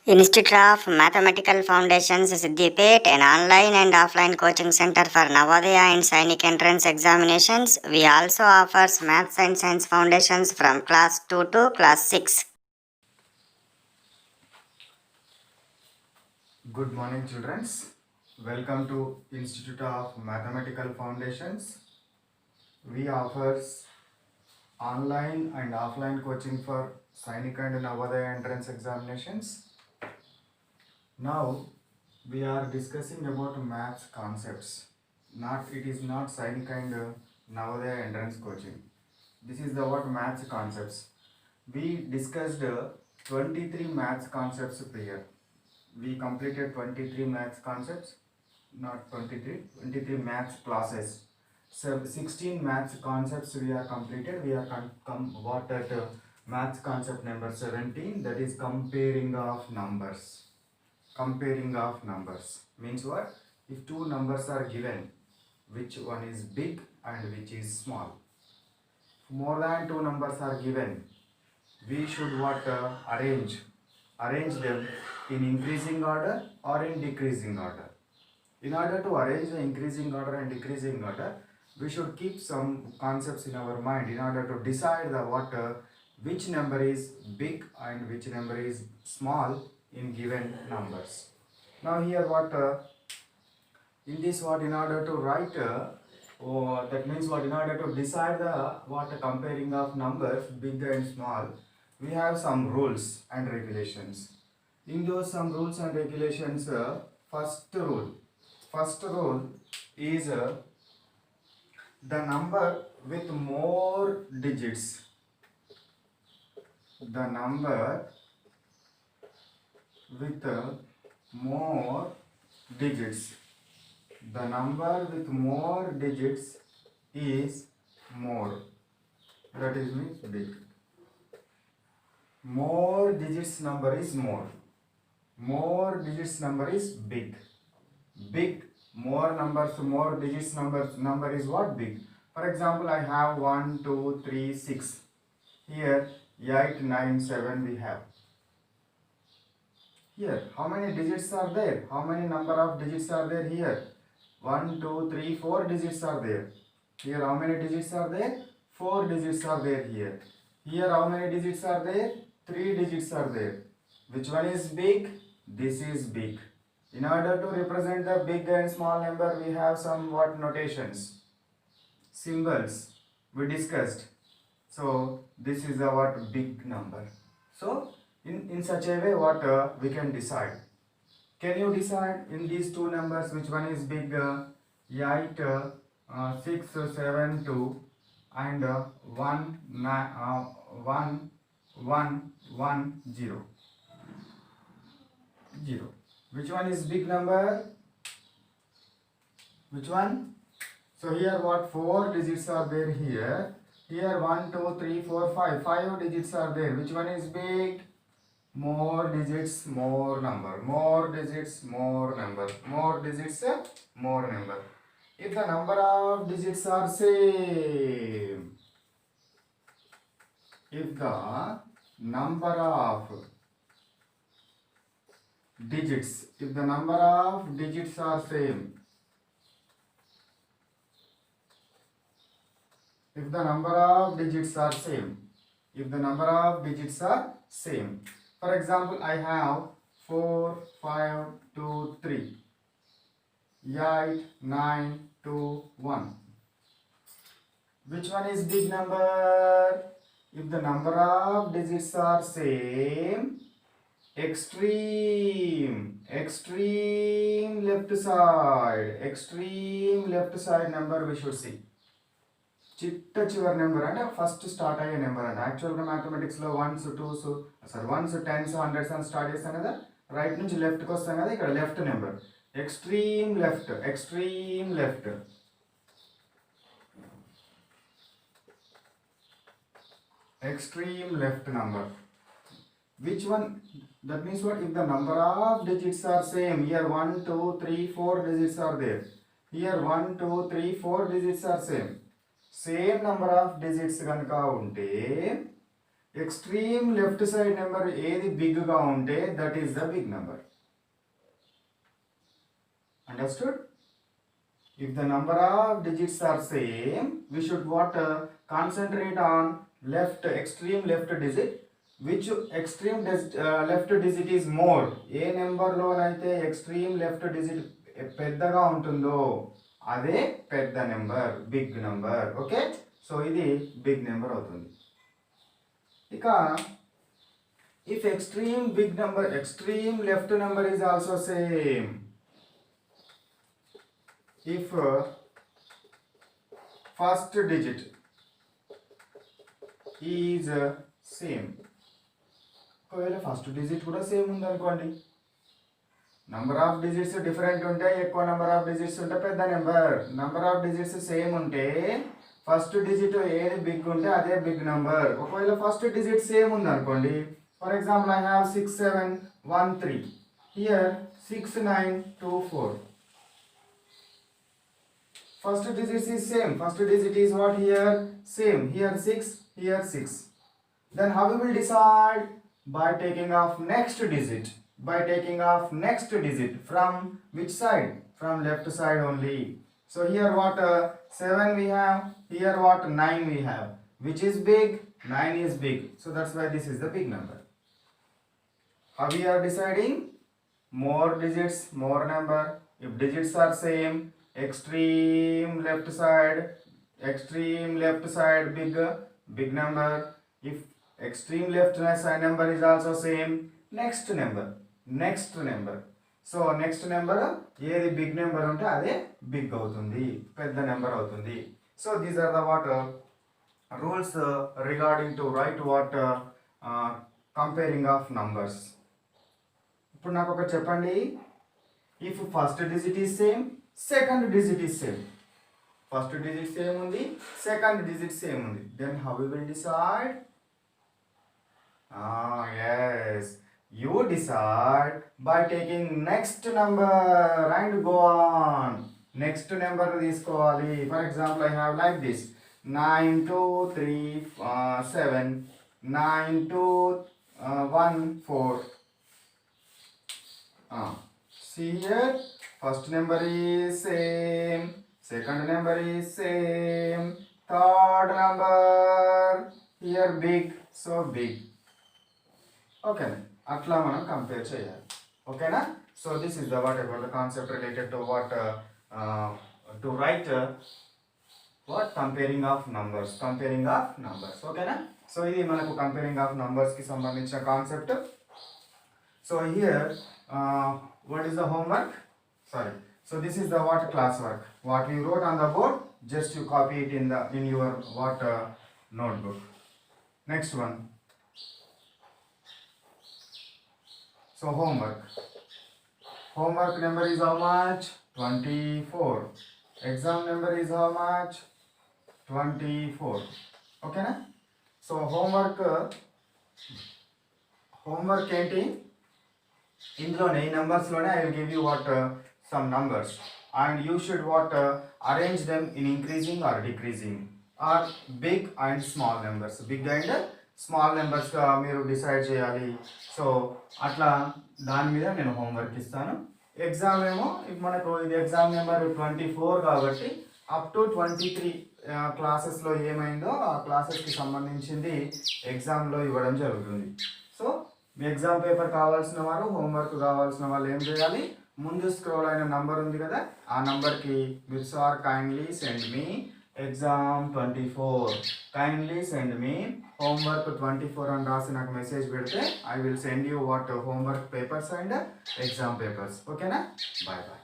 Institute of Mathematical Foundations, Siddipet, an online and offline coaching center for Navodaya and Sainik entrance examinations. We also offers Maths and Science Foundations from class 2 to class 6. Good morning, children. Welcome to Institute of Mathematical Foundations. We offers online and offline coaching for Sainik and Navodaya entrance examinations. Now we are discussing about maths concepts. It is not Sainik and Navodaya entrance coaching. This is the what maths concepts. We discussed 23 maths concepts prior. We completed 23 maths concepts, not 23 maths classes. So 16 maths concepts we are completed. We are what at maths concept number 17, that is comparing of numbers. Comparing of numbers means what? If two numbers are given, which one is big and which is small. More than two numbers are given, we should what arrange them in increasing order or in decreasing order. In order to arrange the increasing order and decreasing order, we should keep some concepts in our mind in order to decide the which number is big and which number is small in given numbers. Now here in this in order to write that means in order to decide the comparing of numbers big and small, we have some rules and regulations. In those some rules and regulations, first rule is the number with more digits, the number with more digits, the number with more digits is more, that is means big. More digits number is more digits number is big. More numbers, more digits number is what? Big. For example, I have 1 2 3 6. Here 8 9 7 we have. Here how many digits are there? How many number of digits are there here? 1 2 3 4 digits are there. Here how many digits are there? 4 digits are there here. Here how many digits are there? 3 digits are there. Which one is big? This is big. In order to represent the big and small number, we have some notations, symbols we discussed. So this is our big number. So in such a way we can decide. Can you decide in these two numbers which one is big? 8 6 7 2 and 1 1 1 1 0 0. Which one is big number? Which one? So here 4 digits are there here. Here 1 2 3 4 5. 5 digits are there. Which one is big? More digits, more number. More digits, more number. More digits, more number. If the number of digits are same, if the number of digits, if the number of digits are same, if the number of digits are same, if the number of digits are same. For example, I have 4 5 2 3, 8 9 2 1. Which one is big number? If the number of digits are same, extreme left side number we should see. చిట్ట చివరి number అంటే first start అయ్యే number అండి. యాక్చువల్గా మ్యాథమెటిక్స్లో ones tens hundreds అని start చేస్తాం కదా, right నుంచి లెఫ్ట్కి వస్తాం కదా, ఇక్కడ left number extreme left number. Which one? That means what? If the number of digits are same, here 1 2 3 4 digits are there, here 1 2 3 4 digits are same. Same number of digits ganaka unte extreme left side number ఏది బిగ్గా ఉంటే that is the big number. Understood? If the number of digits are same, we should what concentrate on left extreme left digit. Which extreme left digit is more? ఏ నెంబర్లోనైతే extreme left digit పెద్దగా ఉంటుందో అదే పెద్ద number, big number. Okay, so ఇది big number అవుతుంది. ఇక if extreme big number, extreme left number is also same. If first digit is same, ఒకవేళ ఫస్ట్ డిజిట్ కూడా సేమ్ ఉందనుకోండి, నంబర్ ఆఫ్ డిజిట్స్ డిఫరెంట్ ఉంటే ఎక్కువ నంబర్ ఆఫ్ డిజిట్స్ ఉంటే పెద్ద number, number of digits same ఉంటే ఫస్ట్ డిజిట్ ఏది big ఉంటే అదే బిగ్ నెంబర్. ఒకవేళ ఫస్ట్ డిజిట్ సేమ్ ఉందనుకోండి, for example I have 6713, here 6924. First digit is same. First digit is what here? Same. Here 6, here 6. Then how we will decide? By taking off next digit. By taking off next digit. From which side? From left side only. So here what 7 we have. Here what 9 we have. Which is big? 9 is big. So that's why this is the big number. How we are deciding? More digits, more number. If digits are same, extreme left side big number. If extreme left side number is also same, next number. So next number ఏది big number ఉంటే అదే big అవుతుంది, పెద్ద number అవుతుంది. So these are the what rules regarding to write what comparing of numbers. ఇప్పుడు నాకు ఒకటి చెప్పండి, if first digit is same, second digit is same. First digit same ఉంది, సెకండ్ డిజిట్ సేమ్ ఉంది, then how we will decide? Yes, you decide by taking next number and go on. Next number తీసుకోవాలి. For example, I have like this 9 2 3 7 9 2 1 4. See here, first number is same, second number is same, third number here big, so big. Okay, atla manam compare cheyali. Okay na? So this is the what about the concept related to what to write what comparing of numbers. Okay na? So ఇది మనకు comparing of numbers కి సంబంధించిన concept. So here what is the homework? Sorry. So this is the what classwork. What you wrote on the board, just you copy it in your what notebook. Next one. So homework. Homework number is how much? 24. Exam number is how much? 24. Okay na? So homework ఏంటి? ఇందులోనే ఈ నెంబర్స్లోనే I will give you what some numbers and you should what arrange them in increasing or decreasing or big and small numbers. Big and small నెంబర్స్గా మీరు decide చేయాలి. So అట్లా దాని మీద నేను హోంవర్క్ ఇస్తాను. ఎగ్జామ్ ఏమో మనకు ఇది ఎగ్జామ్ నెంబర్ 24 కాబట్టి అప్ టు 23 క్లాసెస్లో ఏమైందో ఆ క్లాసెస్కి సంబంధించింది ఎగ్జామ్లో ఇవ్వడం జరుగుతుంది. సో మీ ఎగ్జామ్ పేపర్ కావాల్సిన వారు, హోంవర్క్ కావాల్సిన వాళ్ళు ఏం చేయాలి? ముందు స్క్రోల్ అయిన నంబర్ ఉంది కదా, ఆ నంబర్కి మీరు sir kindly send me exam 24, kindly send me homework 24 అని రాసి నాకు మెసేజ్ పెడితే I will send you what homework papers and exam papers. ఓకేనా? Bye bye.